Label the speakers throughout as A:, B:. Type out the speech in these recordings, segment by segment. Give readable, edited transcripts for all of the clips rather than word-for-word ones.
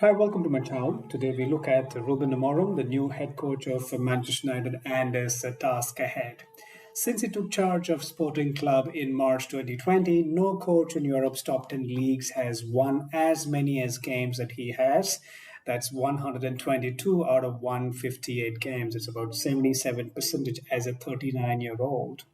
A: Hi, welcome to my channel. Today we look at Ruben Amorim, the new head coach of Manchester United, and his task ahead. Since he took charge of Sporting Club in March 2020, no coach in Europe's top 10 leagues has won as many as games that he has. That's 122 out of 158 games. It's about 77% as a 39-year-old.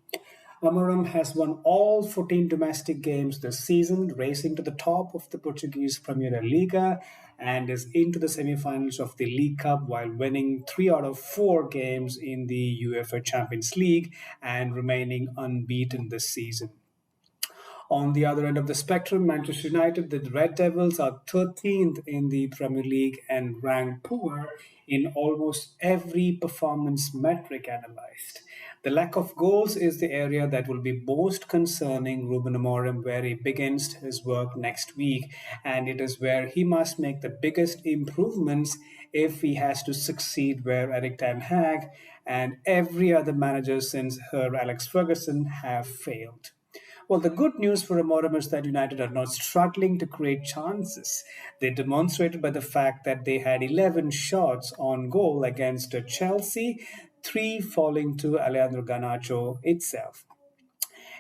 A: Amorim has won all 14 domestic games this season, racing to the top of the Portuguese Premier Liga and is into the semi-finals of the League Cup while winning 3 out of 4 games in the UEFA Champions League and remaining unbeaten this season. On the other end of the spectrum, Manchester United, the Red Devils, are 13th in the Premier League and rank poor in almost every performance metric analyzed. The lack of goals is the area that will be most concerning Ruben Amorim, where he begins his work next week, and it is where he must make the biggest improvements if he has to succeed where Eric Ten Hag and every other manager since Sir Alex Ferguson have failed. Well, the good news for Amorim is that United are not struggling to create chances. They demonstrated by the fact that they had 11 shots on goal against Chelsea, three falling to Alejandro Garnacho itself.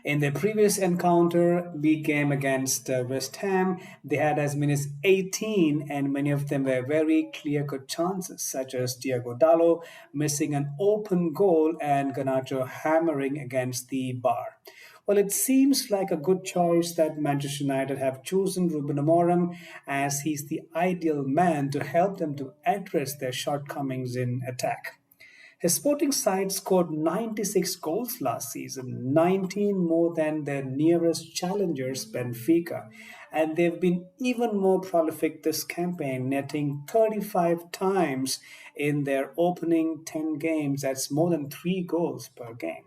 A: In their previous encounter, league game against West Ham, they had as many as 18, and many of them were very clear cut chances, such as Diego Dallo missing an open goal and Garnacho hammering against the bar. Well, it seems like a good choice that Manchester United have chosen Ruben Amorim as he's the ideal man to help them to address their shortcomings in attack. His sporting side scored 96 goals last season, 19 more than their nearest challengers, Benfica. And they've been even more prolific this campaign, netting 35 times in their opening 10 games. That's more than 3 goals per game.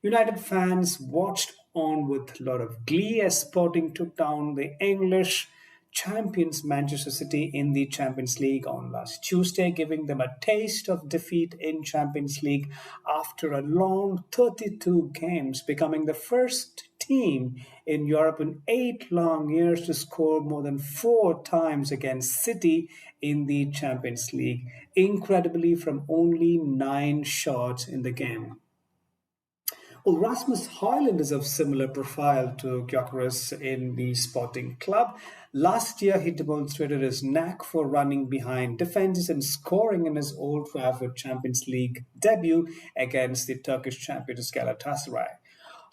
A: United fans watched on with a lot of glee as Sporting took down the English champions Manchester City in the Champions League on last Tuesday, giving them a taste of defeat in Champions League after a long 32 games, becoming the first team in Europe in 8 long years to score more than 4 times against City in the Champions League, incredibly from only 9 shots in the game. Well, Rasmus Højlund is of similar profile to Gyökeres in the Sporting club. Last year, he demonstrated his knack for running behind defenses and scoring in his Old Trafford Champions League debut against the Turkish champions Galatasaray.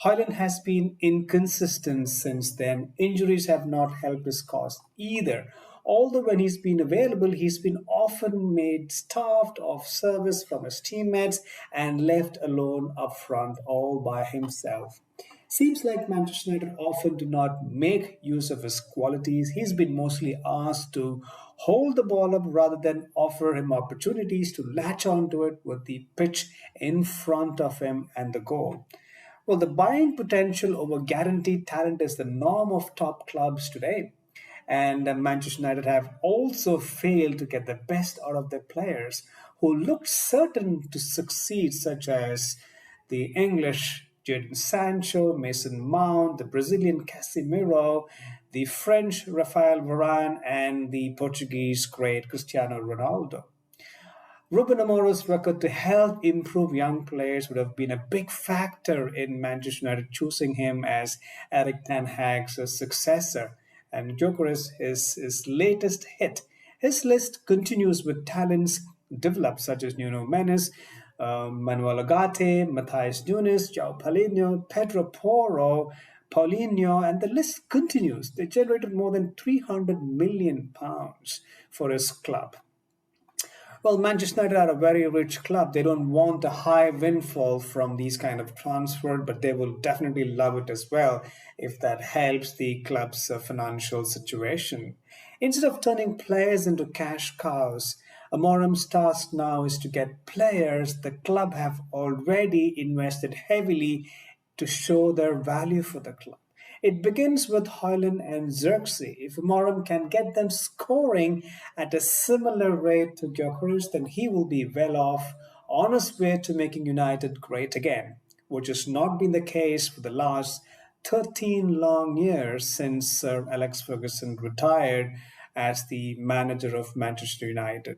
A: Højlund has been inconsistent since then. Injuries have not helped his cause either. Although when he's been available, he's been often made starved of service from his teammates and left alone up front all by himself. Seems like Manchester United often do not make use of his qualities. He's been mostly asked to hold the ball up rather than offer him opportunities to latch onto it with the pitch in front of him and the goal. Well, the buying potential over guaranteed talent is the norm of top clubs today. And Manchester United have also failed to get the best out of their players who looked certain to succeed, such as the English Jadon Sancho, Mason Mount, the Brazilian Casemiro, the French Rafael Varane, and the Portuguese great Cristiano Ronaldo. Ruben Amorim's record to help improve young players would have been a big factor in Manchester United choosing him as Eric Ten Hag's successor. And Gyökeres is his latest hit. His list continues with talents developed such as Nuno Mendes, Manuel Agate, Matthias Nunes, João Paulinho, Pedro Porro, Paulinho, and the list continues. They generated more than £300 million for his club. Well, Manchester United are a very rich club. They don't want a high windfall from these kind of transfer, but they will definitely love it as well if that helps the club's financial situation. Instead of turning players into cash cows, Amorim's task now is to get players the club have already invested heavily to show their value for the club. It begins with Højlund and Xerxes. If Amorim can get them scoring at a similar rate to Gyökeres, then he will be well off on his way to making United great again, which has not been the case for the last 13 long years since Sir Alex Ferguson retired as the manager of Manchester United.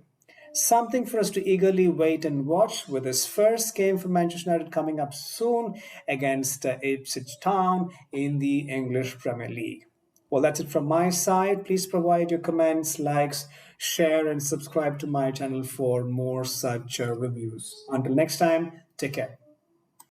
A: Something for us to eagerly wait and watch, with his first game for Manchester United coming up soon against Ipswich Town in the English Premier League. Well, that's it from my side. Please provide your comments, likes, share, and subscribe to my channel for more such reviews. Until next time, take care.